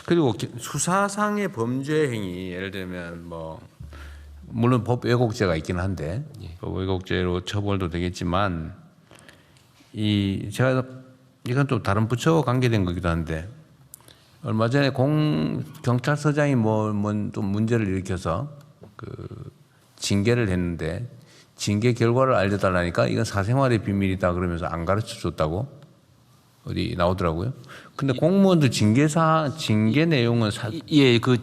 그리고 수사상의 범죄 행위 예를 들면 뭐 물론 법 왜곡죄가 있긴 한데 법 왜곡죄로 처벌도 되겠지만 이 제가 이건 또 다른 부처와 관계된 거기도 한데 얼마 전에 경찰서장이 또 문제를 일으켜서 그 징계를 했는데 징계 결과를 알려달라니까 이건 사생활의 비밀이다 그러면서 안 가르쳐 줬다고 어디 나오더라고요. 근데 공무원들 징계 내용은 그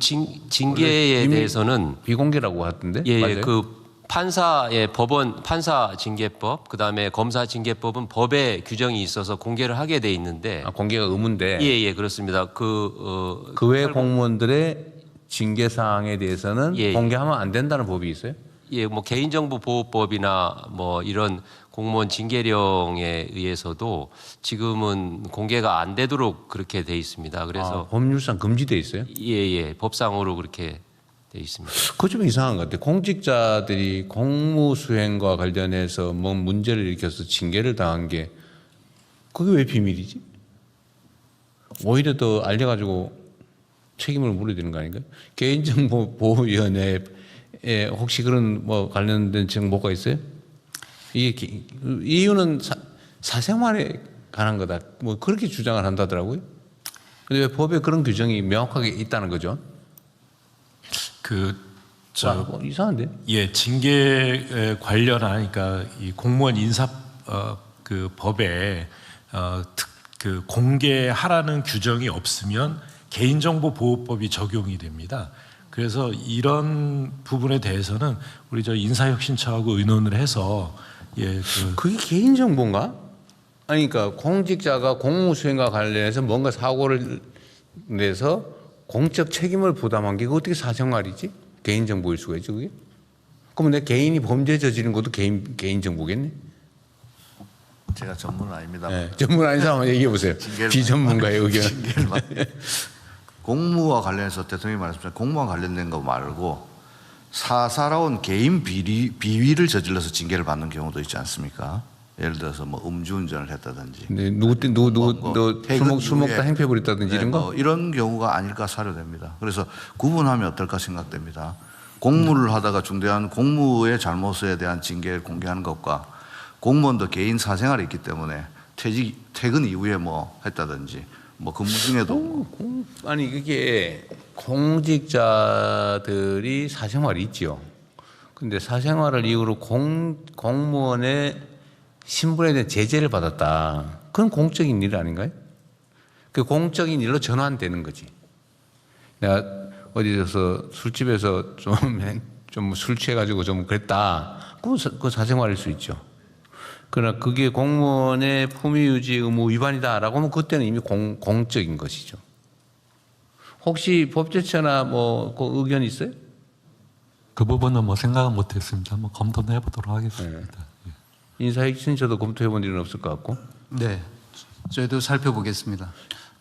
징계에 대해서는 비공개라고 하던데. 예, 맞아요? 그 판사의 법원 판사 징계법 그다음에 검사 징계법은 법에 규정이 있어서 공개를 하게 돼 있는데 공개가 의무인데. 예, 그렇습니다. 그 외 공무원들의 징계 사항에 대해서는 공개하면 안 된다는 법이 있어요? 예, 뭐 개인정보보호법이나 뭐 이런 공무원 징계령에 의해서도 지금은 공개가 안 되도록 그렇게 돼 있습니다. 그래서 법률상 금지돼 있어요? 예, 법상으로 그렇게 돼 있습니다. 그거 좀 이상한 것 같아요. 공직자들이 공무 수행과 관련해서 뭐 문제를 일으켜서 징계를 당한 게 그게 왜 비밀이지? 오히려 더 알려가지고 책임을 물어야 되는 거 아닌가요? 개인정보보호위원회에 혹시 그런 뭐 관련된 정보가 있어요? 이게 이유는 사생활에 관한 거다. 뭐 그렇게 주장을 한다더라고요. 근데 왜 법에 그런 규정이 명확하게 있다는 거죠? 이상한데? 예, 징계 관련하니까 이 공무원 인사 그 법에 그 공개하라는 규정이 없으면 개인정보보호법이 적용이 됩니다. 그래서 이런 부분에 대해서는 우리 저 인사혁신처하고 의논을 해서 그게 개인정보인가? 아니 그러니까 공직자가 공무수행과 관련해서 뭔가 사고를 내서 공적 책임을 부담한 게 어떻게 사생활이지? 개인정보일 수가 있죠 그게? 그럼 내 개인이 범죄 저지른 것도 개인정보겠네? 제가 전문은 아닙니다. 네, 전문 아닌 사람 얘기해 보세요. 비전문가의 의견. 공무와 관련해서 대통령이 말씀하신 공무와 관련된 거 말고 사사로운 개인 비위를 저질러서 징계를 받는 경우도 있지 않습니까? 예를 들어서 뭐 음주운전을 했다든지, 네, 술 먹다 행패 부렸다든지 이런 거? 이런 경우가 아닐까 사료됩니다. 그래서 구분하면 어떨까 생각됩니다. 공무를 하다가 중대한 공무의 잘못에 대한 징계를 공개하는 것과 공무원도 개인 사생활이 있기 때문에 퇴근 이후에 뭐 했다든지 뭐 근무 중에도 아니 그게 공직자들이 사생활이 있지요. 근데 사생활을 이유로 공무원의 신분에 대한 제재를 받았다. 그건 공적인 일 아닌가요? 그 공적인 일로 전환되는 거지. 내가 어디서 술집에서 좀 술 취해가지고 좀 그랬다. 그건 사생활일 수 있죠. 그러나 그게 공무원의 품위유지 의무 위반이다라고 하면 그때는 이미 공적인 것이죠. 혹시 법제처나 뭐 그 의견 있어요? 그 부분은 뭐 생각은 못했습니다. 뭐 검토는 해보도록 하겠습니다. 인사혁신처도 검토해본 일은 없을 것 같고. 네, 저희도 살펴보겠습니다.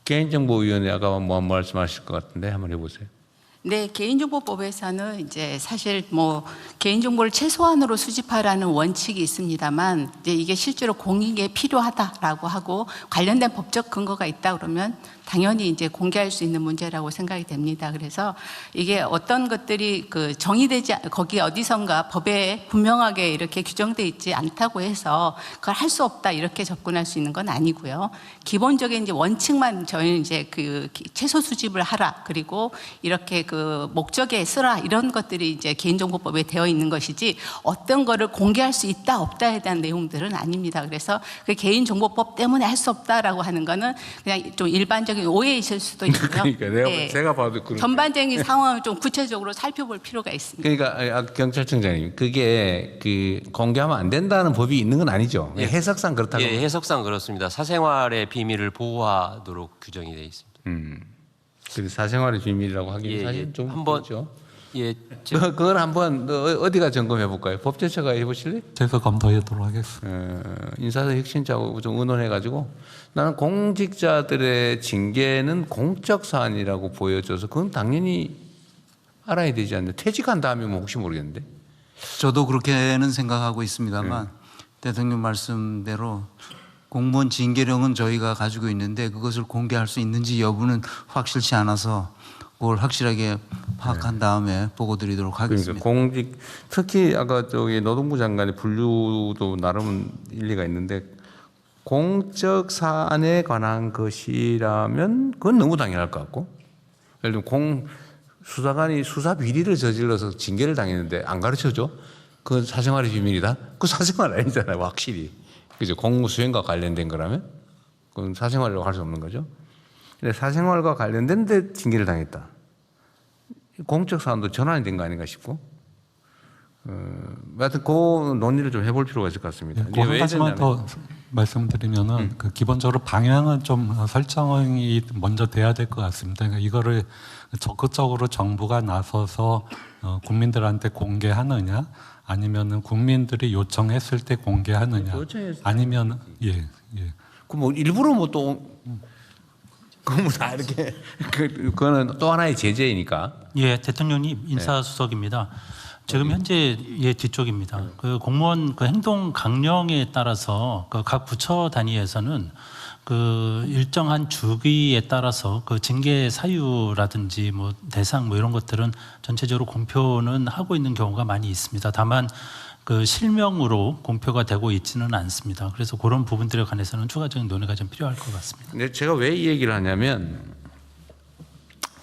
개인정보위원회 아까 뭐 말씀하실 것 같은데 한번 해보세요. 네, 개인정보법에서는 이제 사실 뭐 개인정보를 최소한으로 수집하라는 원칙이 있습니다만 이제 이게 실제로 공익에 필요하다라고 하고 관련된 법적 근거가 있다 그러면 당연히 이제 공개할 수 있는 문제라고 생각이 됩니다. 그래서 이게 어떤 것들이 그 정의되지 거기 어디선가 법에 분명하게 이렇게 규정돼 있지 않다고 해서 그걸 할 수 없다 이렇게 접근할 수 있는 건 아니고요. 기본적인 이제 원칙만 저희는 이제 그 최소 수집을 하라 그리고 이렇게 그 목적에 쓰라 이런 것들이 이제 개인정보법에 되어 있는 것이지 어떤 거를 공개할 수 있다 없다에 대한 내용들은 아닙니다. 그래서 그 개인정보법 때문에 할 수 없다라고 하는 거는 그냥 좀 일반적인 오해이실 수도 있고요. 그러니까 제가 봐도 전반적인 상황을 좀 구체적으로 살펴볼 필요가 있습니다. 그러니까 경찰청장님 그게 그 공개하면 안 된다는 법이 있는 건 아니죠. 해석상 그렇다고. 예, 해석상 그렇습니다. 사생활의 비밀을 보호하도록 규정이 되어 있습니다. 그 사생활의 비밀이라고 하기는 사실 좀 한번 그렇죠. 예, 그걸 한번 어디가 점검해 볼까요? 법제처가 해보실래? 제가 검토하도록 하겠습니다. 인사혁신처하고 좀 의논해가지고 나는 공직자들의 징계는 공적 사안이라고 보여줘서 그건 당연히 알아야 되지 않나. 퇴직한 다음에 뭐 혹시 모르겠는데. 저도 그렇게는 생각하고 있습니다만 대통령 말씀대로 공무원 징계령은 저희가 가지고 있는데 그것을 공개할 수 있는지 여부는 확실치 않아서 그걸 확실하게 파악한 다음에 보고 드리도록 하겠습니다. 그러니까 공직 특히 아까 저기 노동부 장관의 분류도 나름 일리가 있는데 공적 사안에 관한 것이라면 그건 너무 당연할 것 같고 예를 들면 수사관이 수사 비리를 저질러서 징계를 당했는데 안 가르쳐줘? 그건 사생활의 비밀이다? 그 사생활 아니잖아요, 확실히. 그죠? 공무 수행과 관련된 거라면 그건 사생활이라고 할 수 없는 거죠. 근데 사생활과 관련된데 징계를 당했다. 공적 사안도 전환이 된 거 아닌가 싶고. 하여튼 그 논의를 좀 해볼 필요가 있을 것 같습니다. 네, 한 가지만 더 말씀드리면은 그 기본적으로 방향은 좀 설정이 먼저 돼야 될 것 같습니다. 그러니까 이거를 적극적으로 정부가 나서서 국민들한테 공개하느냐, 아니면은 국민들이 요청했을 때 공개하느냐, 아니면 예. 그 뭐 일부러 뭐 또 그뭐 다 이렇게 그거는 또 하나의 제재이니까. 예, 대통령님 인사수석입니다. 지금 현재 뒤쪽입니다. 그 공무원 그 행동 강령에 따라서 그 각 부처 단위에서는 그 일정한 주기에 따라서 그 징계 사유라든지 뭐 대상 뭐 이런 것들은 전체적으로 공표는 하고 있는 경우가 많이 있습니다. 다만 그 실명으로 공표가 되고 있지는 않습니다. 그래서 그런 부분들에 관해서는 추가적인 논의가 좀 필요할 것 같습니다. 근데 제가 왜 이 얘기를 하냐면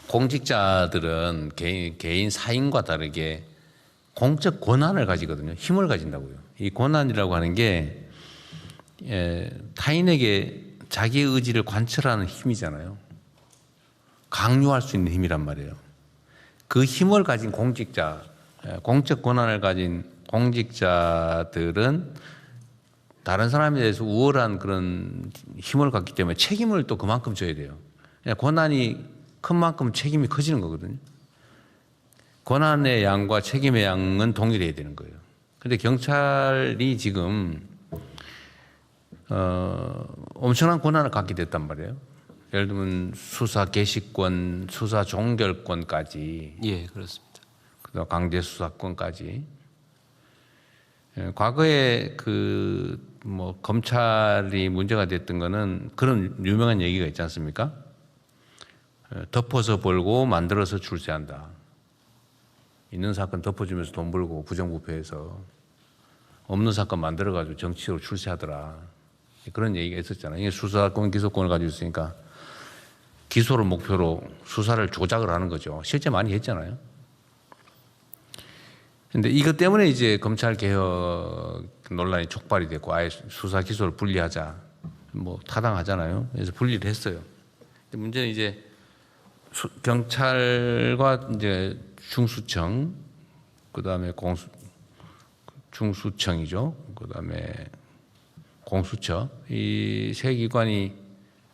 공직자들은 개인 사인과 다르게 공적 권한을 가지거든요. 힘을 가진다고요. 이 권한이라고 하는 게 타인에게 자기의 의지를 관철하는 힘이잖아요. 강요할 수 있는 힘이란 말이에요. 그 힘을 가진 공직자, 공적 권한을 가진 공직자들은 다른 사람에 대해서 우월한 그런 힘을 갖기 때문에 책임을 또 그만큼 져야 돼요. 권한이 큰 만큼 책임이 커지는 거거든요. 권한의 양과 책임의 양은 동일해야 되는 거예요. 그런데 경찰이 지금 엄청난 권한을 갖게 됐단 말이에요. 예를 들면 수사 개시권, 수사 종결권까지, 예, 그렇습니다. 그다음 강제 수사권까지. 과거에 그 뭐 검찰이 문제가 됐던 거는 그런 유명한 얘기가 있지 않습니까? 덮어서 벌고 만들어서 출세한다. 있는 사건 덮어주면서 돈 벌고 부정부패해서 없는 사건 만들어가지고 정치적으로 출세하더라. 그런 얘기가 있었잖아요. 이게 수사권, 기소권을 가지고 있으니까 기소를 목표로 수사를 조작을 하는 거죠. 실제 많이 했잖아요. 근데 이것 때문에 이제 검찰 개혁 논란이 촉발이 됐고 아예 수사 기소를 분리하자 뭐 타당하잖아요. 그래서 분리를 했어요. 근데 문제는 이제 경찰과 이제 중수청, 그다음에 중수청이죠. 그다음에 공수처 이 세 기관이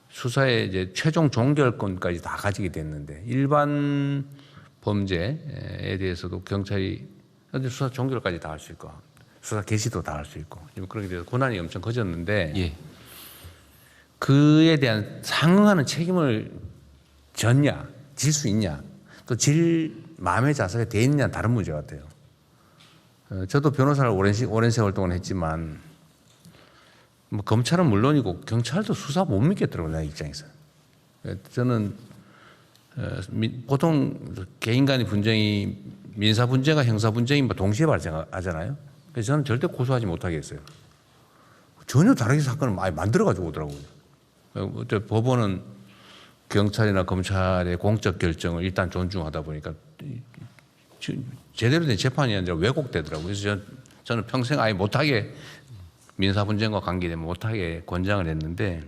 수사의 이제 최종 종결권까지 다 가지게 됐는데 일반 범죄에 대해서도 경찰이 수사 종결까지 다 할 수 있고 수사 개시도 다 할 수 있고 그렇게 돼서 권한이 엄청 커졌는데 예. 그에 대한 상응하는 책임을 졌냐, 질 수 있냐, 또 질 마음의 자세가 돼 있느냐는 다른 문제 같아요. 저도 변호사를 오랜 세월 동안 했지만 뭐 검찰은 물론이고 경찰도 수사 못 믿겠더라고요, 내 입장에서. 저는 보통 개인 간의 분쟁이 민사 분쟁과 형사 분쟁이 뭐 동시에 발생하잖아요. 그래서 저는 절대 고소하지 못하겠어요. 전혀 다르게 사건을 많이 만들어가지고 오더라고요. 법원은 경찰이나 검찰의 공적 결정을 일단 존중하다 보니까 제대로 된 재판이 아니라 왜곡되더라고요. 그래서 저는 평생 아예 못하게 민사 분쟁과 관계되면 못하게 권장을 했는데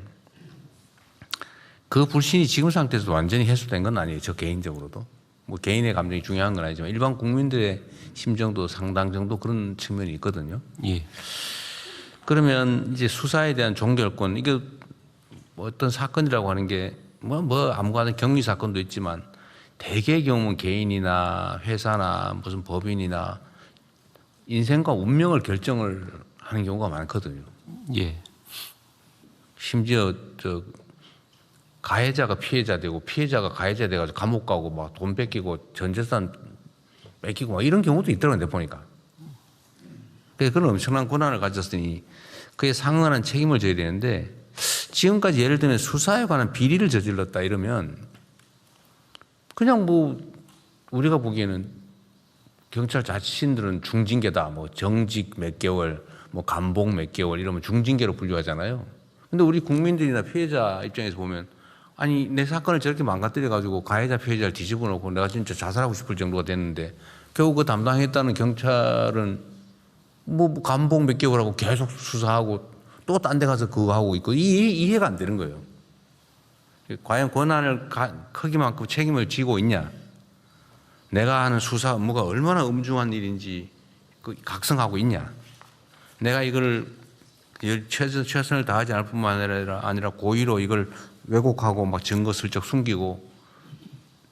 그 불신이 지금 상태에서도 완전히 해소된 건 아니에요. 저 개인적으로도. 뭐 개인의 감정이 중요한 건 아니지만 일반 국민들의 심정도 상당 정도 그런 측면이 있거든요. 예. 그러면 이제 수사에 대한 종결권, 이게 뭐 어떤 사건이라고 하는 게 뭐 아무거나 경위 사건도 있지만 대개의 경우는 개인이나 회사나 무슨 법인이나 인생과 운명을 결정을 하는 경우가 많거든요. 예. 심지어 가해자가 피해자 되고 피해자가 가해자 돼가지고 감옥 가고 막 돈 뺏기고 전 재산 뺏기고 막 이런 경우도 있더라고요, 내가 보니까. 그래서 그런 엄청난 권한을 가졌으니 그에 상응하는 책임을 져야 되는데 지금까지 예를 들면 수사에 관한 비리를 저질렀다 이러면 그냥 뭐 우리가 보기에는 경찰 자신들은 중징계다, 뭐 정직 몇 개월, 뭐 감봉 몇 개월 이러면 중징계로 분류하잖아요. 근데 우리 국민들이나 피해자 입장에서 보면 아니 내 사건을 저렇게 망가뜨려 가지고 가해자 피해자를 뒤집어 놓고 내가 진짜 자살하고 싶을 정도가 됐는데 결국 그 담당했다는 경찰은 뭐 감봉 몇 개월하고 계속 수사하고 또 딴 데 가서 그거 하고 있고 이해가 안 되는 거예요. 과연 권한을 크기만큼 책임을 지고 있냐? 내가 하는 수사 업무가 얼마나 엄중한 일인지 각성하고 있냐? 내가 이걸 최선을 다하지 않을 뿐만 아니라 고의로 이걸 왜곡하고 막 증거 슬쩍 숨기고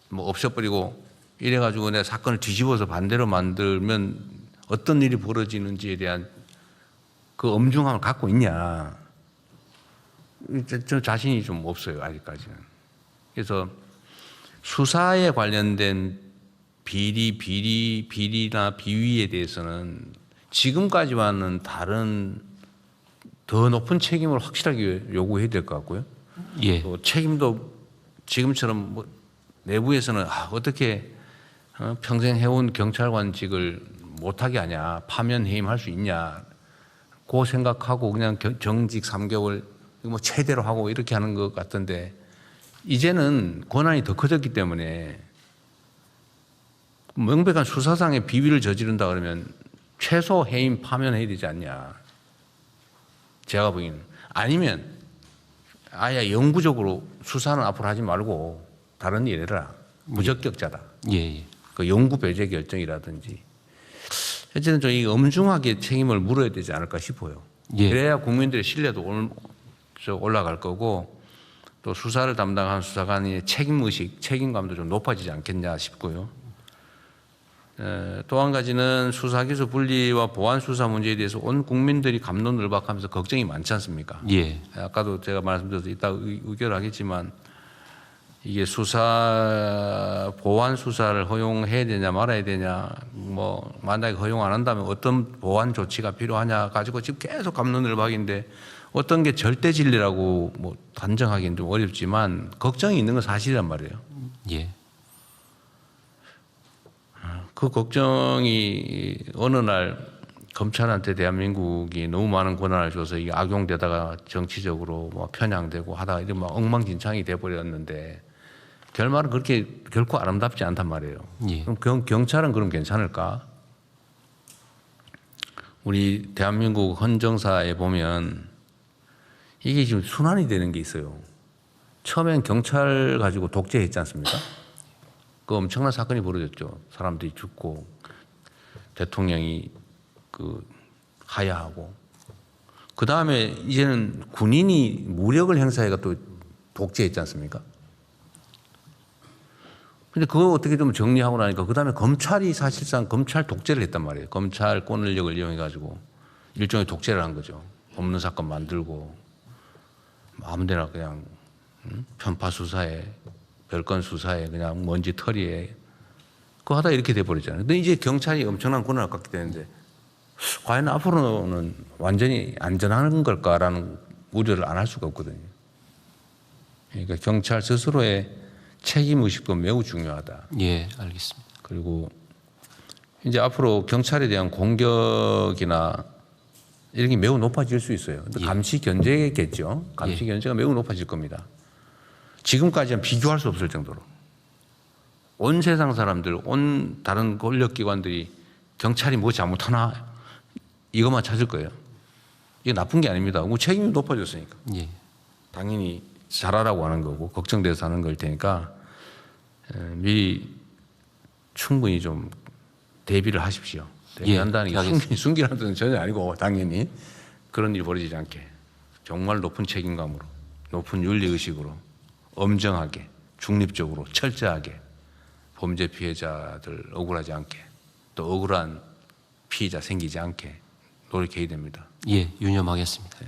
뭐 없애버리고 이래가지고 내 사건을 뒤집어서 반대로 만들면 어떤 일이 벌어지는지에 대한 그 엄중함을 갖고 있냐? 저 자신이 좀 없어요, 아직까지는. 그래서 수사에 관련된 비리나 비위에 대해서는 지금까지와는 다른 더 높은 책임을 확실하게 요구해야 될 것 같고요. 예. 또 책임도 지금처럼 뭐 내부에서는 어떻게 평생 해온 경찰관직을 못하게 하냐, 파면 해임할 수 있냐, 그 생각하고 그냥 정직 3개월 뭐 최대로 하고 이렇게 하는 것 같던데 이제는 권한이 더 커졌기 때문에 명백한 수사상의 비위를 저지른다 그러면 최소 해임 파면해야 되지 않냐. 제가 보기에는. 아니면 아예 영구적으로 수사는 앞으로 하지 말고 다른 일 해라. 무적격자다. 예. 그 영구 배제 결정이라든지. 어쨌든 좀 이 엄중하게 책임을 물어야 되지 않을까 싶어요. 예. 그래야 국민들의 신뢰도 올라갈 거고 또 수사를 담당한 수사관의 책임의식, 책임감도 좀 높아지지 않겠냐 싶고요. 또 한 가지는 수사기소 분리와 보안 수사 문제에 대해서 온 국민들이 갑론을박하면서 걱정이 많지 않습니까? 예. 아까도 제가 말씀드려서 이따 의결하겠지만 이게 보안 수사를 허용해야 되냐 말아야 되냐, 뭐 만약에 허용 안 한다면 어떤 보안 조치가 필요하냐 가지고 지금 계속 갑론을박인데 어떤 게 절대 진리라고 뭐 단정하기는 좀 어렵지만 걱정이 있는 건 사실이란 말이에요. 예. 그 걱정이 어느 날 검찰한테 대한민국이 너무 많은 권한을 줘서 이게 악용되다가 정치적으로 뭐 편향되고 하다가 이런 막 엉망진창이 돼버렸는데 결말은 그렇게 결코 아름답지 않단 말이에요. 예. 그럼 경찰은 그럼 괜찮을까? 우리 대한민국 헌정사에 보면 이게 지금 순환이 되는 게 있어요. 처음엔 경찰 가지고 독재했지 않습니까? 그 엄청난 사건이 벌어졌죠. 사람들이 죽고 대통령이 하야하고 그 다음에 이제는 군인이 무력을 행사해가 또 독재했지 않습니까? 근데 그거 어떻게 좀 정리하고 나니까 그 다음에 검찰이 사실상 검찰 독재를 했단 말이에요. 검찰 권력을 이용해가지고 일종의 독재를 한 거죠. 없는 사건 만들고 아무데나 그냥 편파 수사에 별건 수사에 그냥 먼지 털이에 그거 하다 이렇게 돼버리잖아요. 근데 이제 경찰이 엄청난 권한을 갖게 되는데 과연 앞으로는 완전히 안전한 걸까라는 우려를 안 할 수가 없거든요. 그러니까 경찰 스스로의 책임의식도 매우 중요하다. 예, 알겠습니다. 그리고 이제 앞으로 경찰에 대한 공격이나 이런 게 매우 높아질 수 있어요. 근데 예. 감시 견제겠죠. 감시 견제가 매우 높아질 겁니다. 지금까지는 비교할 수 없을 정도로. 온 세상 사람들, 온 다른 권력기관들이 경찰이 뭐 잘못하나 이것만 찾을 거예요. 이게 나쁜 게 아닙니다. 책임이 높아졌으니까. 예. 당연히 잘하라고 하는 거고 걱정돼서 하는 걸 테니까 미리 충분히 좀 대비를 하십시오. 대비한다는 게 숨기라는 뜻은 전혀 아니고 당연히 그런 일이 벌어지지 않게 정말 높은 책임감으로 높은 윤리의식으로 엄정하게 중립적으로 철저하게 범죄 피해자들 억울하지 않게 또 억울한 피해자 생기지 않게 노력해야 됩니다. 예, 유념하겠습니다.